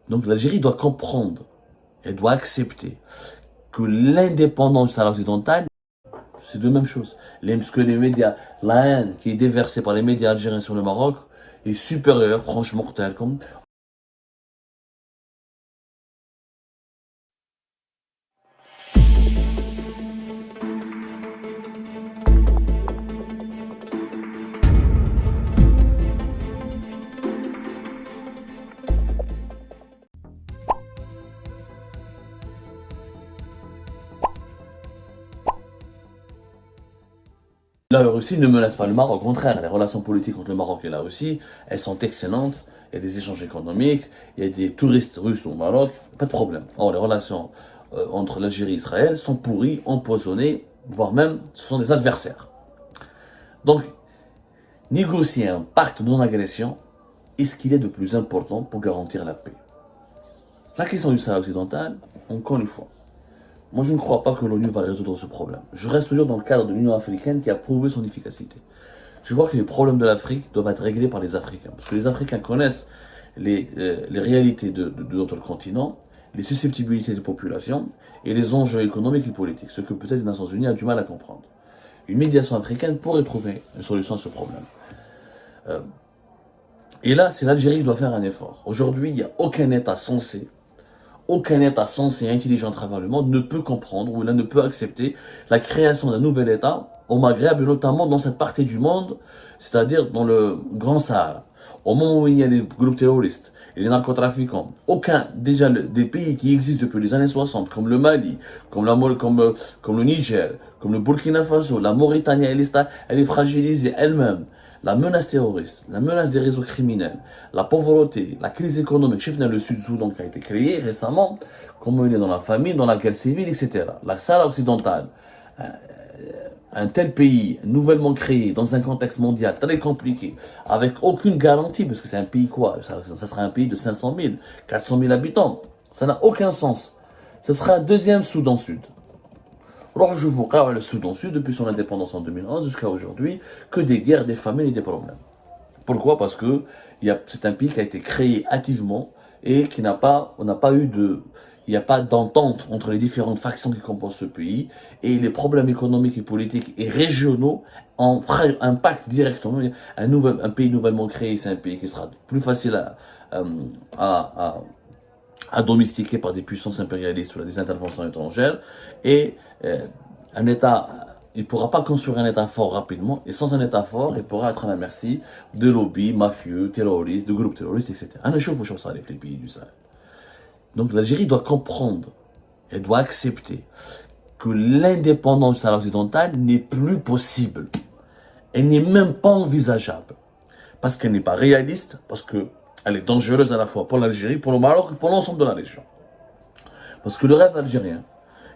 Donc l'Algérie doit comprendre, elle doit accepter que l'indépendance du Sahara occidental, c'est deux mêmes choses. Ce que les médias, la haine qui est déversée par les médias algériens sur le Maroc est supérieure, franchement, mortelle. Comme la Russie ne menace pas le Maroc, au contraire, les relations politiques entre le Maroc et la Russie, elles sont excellentes, il y a des échanges économiques, il y a des touristes russes au Maroc, pas de problème. Or, les relations entre l'Algérie et Israël sont pourries, empoisonnées, voire même, ce sont des adversaires. Donc, négocier un pacte de non-agression est ce qu'il est de plus important pour garantir la paix. La question du Sahara occidental, encore une fois, moi, je ne crois pas que l'ONU va résoudre ce problème. Je reste toujours dans le cadre de l'Union africaine qui a prouvé son efficacité. Je vois que les problèmes de l'Afrique doivent être réglés par les Africains. Parce que les Africains connaissent les réalités de notre continent, les susceptibilités des populations et les enjeux économiques et politiques. Ce que peut-être les Nations Unies ont du mal à comprendre. Une médiation africaine pourrait trouver une solution à ce problème. Et là, c'est l'Algérie qui doit faire un effort. Aujourd'hui, il n'y a aucun État censé et intelligent à travers le monde ne peut comprendre ou ne peut accepter la création d'un nouvel État au Maghreb et notamment dans cette partie du monde, c'est-à-dire dans le Grand Sahara. Au moment où il y a les groupes terroristes et les narcotrafiquants, des pays qui existent depuis les années 60, comme le Mali, comme le Niger, comme le Burkina Faso, la Mauritanie, elle est fragilisée elle-même. La menace terroriste, la menace des réseaux criminels, la pauvreté, la crise économique, chef dans le Sud-Soudan qui a été créé récemment, comme on est dans la famine, dans la guerre civile, etc. La Sahara occidentale, un tel pays nouvellement créé dans un contexte mondial très compliqué, avec aucune garantie, parce que c'est un pays quoi? Ça sera un pays de 500 000, 400 000 habitants. Ça n'a aucun sens. Ce sera un deuxième Soudan Sud. Alors je vous parle le Soudan Sud depuis son indépendance en 2011 jusqu'à aujourd'hui, que des guerres, des famines et des problèmes. Pourquoi? Parce que c'est un pays qui a été créé hâtivement et on n'a pas eu il n'y a pas d'entente entre les différentes factions qui composent ce pays et les problèmes économiques et politiques et régionaux impactent directement un pays nouvellement créé. C'est un pays qui sera plus facile à, à domestiquer par des puissances impérialistes ou des interventions étrangères et un État, il ne pourra pas construire un État fort rapidement, et sans un État fort, il pourra être à la merci de lobbies mafieux, terroristes, de groupes terroristes, etc. Un échauffe au ça avec les pays du Sahel. Donc l'Algérie doit comprendre, elle doit accepter que l'indépendance du Sahara occidental n'est plus possible. Elle n'est même pas envisageable. Parce qu'elle n'est pas réaliste, parce qu'elle est dangereuse à la fois pour l'Algérie, pour le Maroc et pour l'ensemble de la région. Parce que le rêve algérien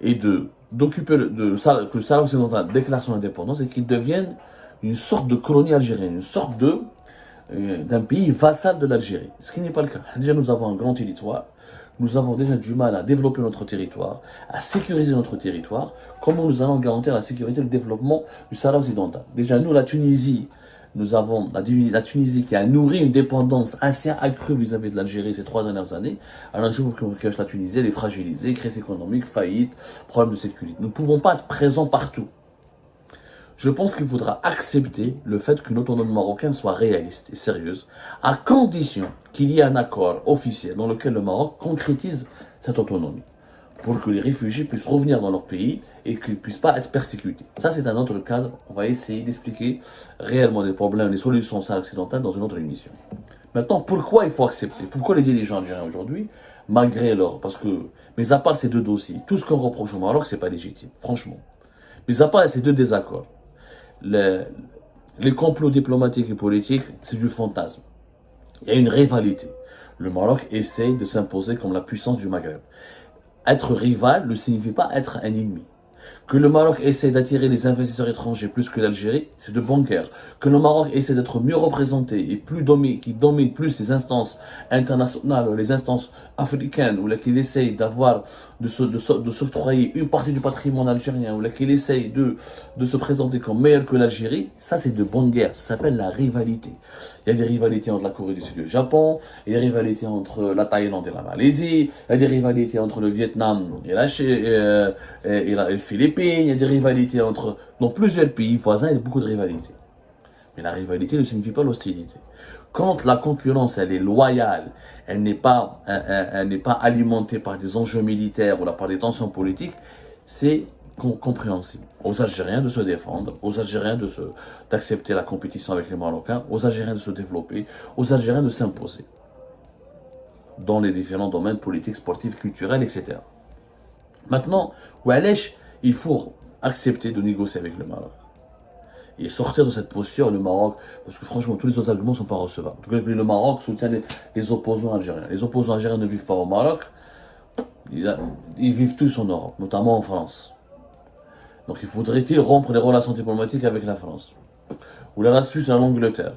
est que le Sahara occidental déclare son indépendance et qu'il devienne une sorte de colonie algérienne, une sorte d'un pays vassal de l'Algérie. Ce qui n'est pas le cas. Déjà, nous avons un grand territoire. Nous avons déjà du mal à développer notre territoire, à sécuriser notre territoire. Comment nous allons garantir la sécurité et le développement du Sahara occidental? Déjà, nous, la Tunisie, nous avons la Tunisie qui a nourri une dépendance assez accrue vis-à-vis de l'Algérie ces 3 dernières années. Alors, je vous cache la Tunisie, elle est fragilisée, crise économique, faillite, problème de sécurité. Nous ne pouvons pas être présents partout. Je pense qu'il faudra accepter le fait qu'une autonomie marocaine soit réaliste et sérieuse, à condition qu'il y ait un accord officiel dans lequel le Maroc concrétise cette autonomie, pour que les réfugiés puissent revenir dans leur pays et qu'ils ne puissent pas être persécutés. Ça, c'est un autre cadre. On va essayer d'expliquer réellement les problèmes, les solutions occidentales dans une autre émission. Maintenant, pourquoi il faut accepter? Pourquoi les dirigeants algériens aujourd'hui, malgré leur... Parce que, mais à part ces deux dossiers, tout ce qu'on reproche au Maroc, c'est pas légitime, franchement. Mais à part ces deux désaccords, les complots diplomatiques et politiques, c'est du fantasme. Il y a une rivalité. Le Maroc essaye de s'imposer comme la puissance du Maghreb. Être rival ne signifie pas être un ennemi. Que le Maroc essaie d'attirer les investisseurs étrangers plus que l'Algérie, c'est de bonne guerre. Que le Maroc essaie d'être mieux représenté et qui domine plus les instances internationales, les instances africaines, ou là qu'il essaye de s'octroyer une partie du patrimoine algérien, ou là qu'il essaye de se présenter comme meilleur que l'Algérie, ça c'est de bonne guerre. Ça s'appelle la rivalité. Il y a des rivalités entre la Corée du Sud et le Japon, il y a des rivalités entre la Thaïlande et la Malaisie, il y a des rivalités entre le Vietnam et les Philippines, il y a des rivalités dans plusieurs pays voisins, il y a beaucoup de rivalités. Mais la rivalité ne signifie pas l'hostilité. Quand la concurrence, elle est loyale, elle n'est pas alimentée par des enjeux militaires ou par des tensions politiques, c'est compréhensible. Aux Algériens de se défendre, aux Algériens d'accepter la compétition avec les Marocains, aux Algériens de se développer, aux Algériens de s'imposer dans les différents domaines politiques, sportifs, culturels, etc. Maintenant, il faut accepter de négocier avec le Maroc. Et sortir de cette posture, le Maroc, parce que franchement, tous les autres arguments ne sont pas recevables. En tout cas, le Maroc soutient les opposants algériens. Les opposants algériens ne vivent pas au Maroc, ils vivent tous en Europe, notamment en France. Donc il faudrait-il rompre les relations diplomatiques avec la France, ou la Suisse ou l'Angleterre.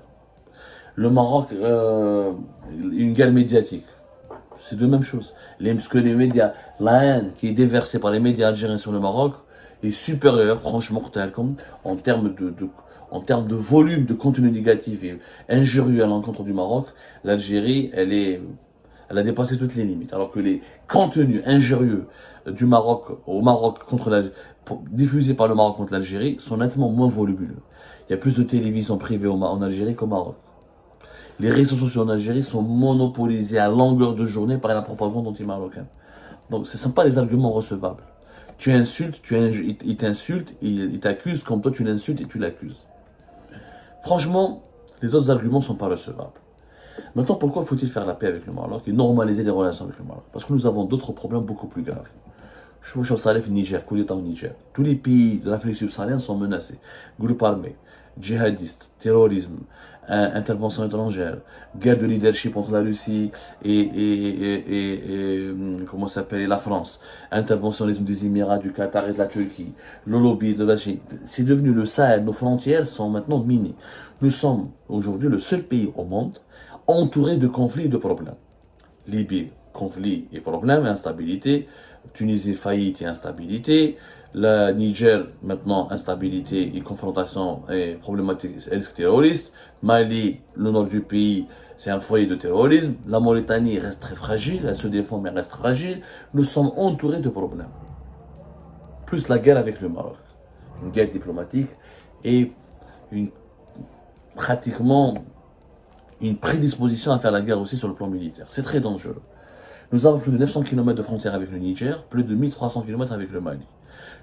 Le Maroc, une guerre médiatique, c'est de même chose. Parce que les médias, la haine qui est déversée par les médias algériens sur le Maroc est supérieure, franchement, en termes de volume de contenu négatif et injurieux à l'encontre du Maroc. L'Algérie, elle a dépassé toutes les limites. Alors que les contenus injurieux du Maroc au Maroc diffusés par le Maroc contre l'Algérie sont nettement moins volumineux. Il y a plus de télévision privée en Algérie qu'au Maroc. Les réseaux sociaux en Algérie sont monopolisés à longueur de journée par la propagande anti-marocaine. Donc ce ne sont pas des arguments recevables. Tu insultes, il t'insulte, il t'accuse comme toi tu l'insultes et tu l'accuses. Franchement, les autres arguments ne sont pas recevables. Maintenant, pourquoi faut-il faire la paix avec le Maroc et normaliser les relations avec le Maroc? Parce que nous avons d'autres problèmes beaucoup plus graves. Je suis au Niger, coup d'État au Niger. Tous les pays de l'Afrique subsaharienne sont menacés. Groupes armés, djihadistes, terrorisme, intervention étrangère, guerre de leadership entre la Russie et comment s'appelle la France, interventionnisme des Émirats, du Qatar et de la Turquie, le lobby de la Chine. C'est devenu le Sahel, nos frontières sont maintenant minées. Nous sommes aujourd'hui le seul pays au monde entouré de conflits et de problèmes. Libye, conflits et problèmes et instabilité. Tunisie, faillite et instabilité. Le Niger, maintenant, instabilité et confrontation et problématique terroriste. Mali, le nord du pays, c'est un foyer de terrorisme. La Mauritanie reste très fragile, elle se défend mais reste fragile. Nous sommes entourés de problèmes. Plus la guerre avec le Maroc. Une guerre diplomatique et pratiquement une prédisposition à faire la guerre aussi sur le plan militaire. C'est très dangereux. Nous avons plus de 900 km de frontières avec le Niger, plus de 1300 km avec le Mali.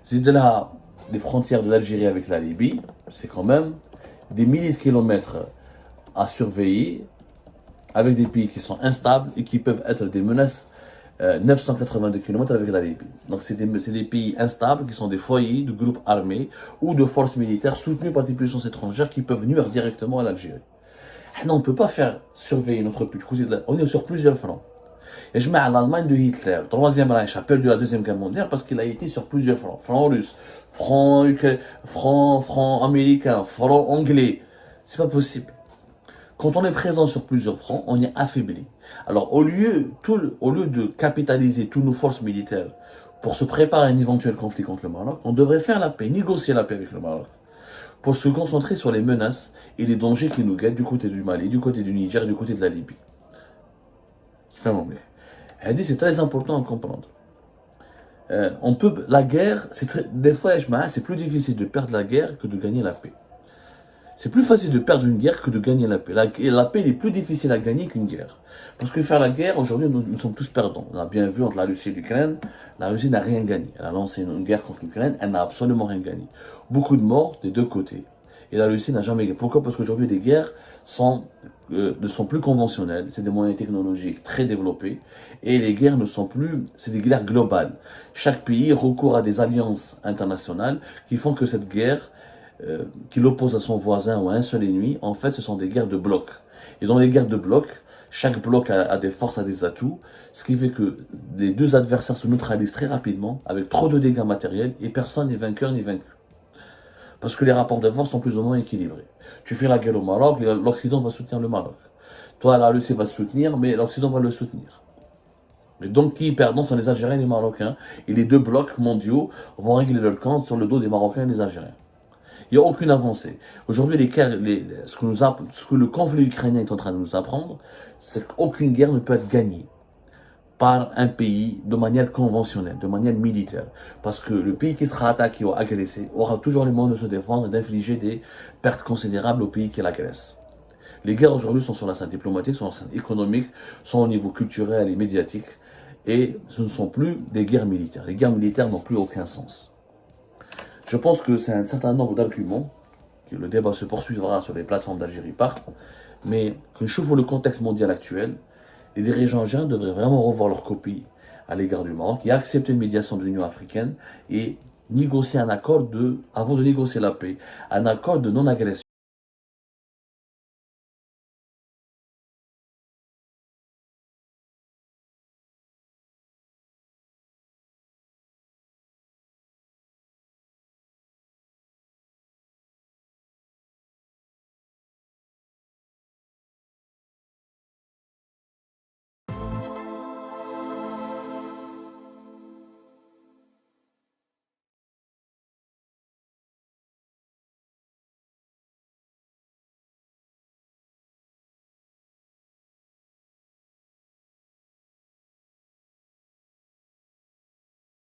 C'est là les frontières de l'Algérie avec la Libye, c'est quand même des milliers de kilomètres à surveiller, avec des pays qui sont instables et qui peuvent être des menaces. 982 km avec la Libye. Donc c'est des pays instables qui sont des foyers de groupes armés ou de forces militaires soutenues par des puissances étrangères qui peuvent nuire directement à l'Algérie. On ne peut pas faire surveiller notre pays. On est sur plusieurs fronts. Et je mets à l'Allemagne de Hitler, le troisième Reich, a perdu la deuxième guerre mondiale parce qu'il a été sur plusieurs fronts. Front russe, front américain, front anglais. C'est pas possible. Quand on est présent sur plusieurs fronts, on est affaibli. Alors au lieu de capitaliser toutes nos forces militaires pour se préparer à un éventuel conflit contre le Maroc, on devrait faire la paix, négocier la paix avec le Maroc, pour se concentrer sur les menaces et les dangers qui nous guettent du côté du Mali, du côté du Niger et du côté de la Libye. C'est très important à comprendre. La guerre, des fois, c'est plus difficile de perdre la guerre que de gagner la paix. C'est plus facile de perdre une guerre que de gagner la paix. La paix est plus difficile à gagner qu'une guerre. Parce que faire la guerre, aujourd'hui, nous sommes tous perdants. On a bien vu entre la Russie et l'Ukraine, la Russie n'a rien gagné. Elle a lancé une guerre contre l'Ukraine, elle n'a absolument rien gagné. Beaucoup de morts des deux côtés. Et la Russie n'a jamais gagné. Pourquoi? Parce qu'aujourd'hui, les guerres ne sont plus conventionnelles. C'est des moyens technologiques très développés. Et les guerres c'est des guerres globales. Chaque pays recourt à des alliances internationales qui font que cette guerre, qui l'oppose à son voisin ou à un seul ennemi, en fait, ce sont des guerres de blocs. Et dans les guerres de blocs, Chaque bloc a des forces, a des atouts, ce qui fait que les deux adversaires se neutralisent très rapidement, avec trop de dégâts matériels, et personne n'est vainqueur ni vaincu. Parce que les rapports de force sont plus ou moins équilibrés. Tu fais la guerre au Maroc, l'Occident va soutenir le Maroc. Toi, la Russie va soutenir, mais l'Occident va le soutenir. Et donc, qui perdent sont les Algériens et les Marocains. Et les deux blocs mondiaux vont régler leur compte sur le dos des Marocains et des Algériens. Il n'y a aucune avancée. Aujourd'hui, ce que le conflit ukrainien est en train de nous apprendre, c'est qu'aucune guerre ne peut être gagnée par un pays de manière conventionnelle, de manière militaire. Parce que le pays qui sera attaqué ou agressé aura toujours les moyens de se défendre et d'infliger des pertes considérables au pays qui l'agresse. Les guerres aujourd'hui sont sur la scène diplomatique, sur la scène économique, sont au niveau culturel et médiatique. Et ce ne sont plus des guerres militaires. Les guerres militaires n'ont plus aucun sens. Je pense que c'est un certain nombre d'arguments, que le débat se poursuivra sur les plateformes d'Algérie Part, mais que je trouve le contexte mondial actuel, les dirigeants algériens devraient vraiment revoir leur copie à l'égard du Maroc et accepter une médiation de l'Union africaine et négocier un accord avant de négocier la paix, un accord de non-agression.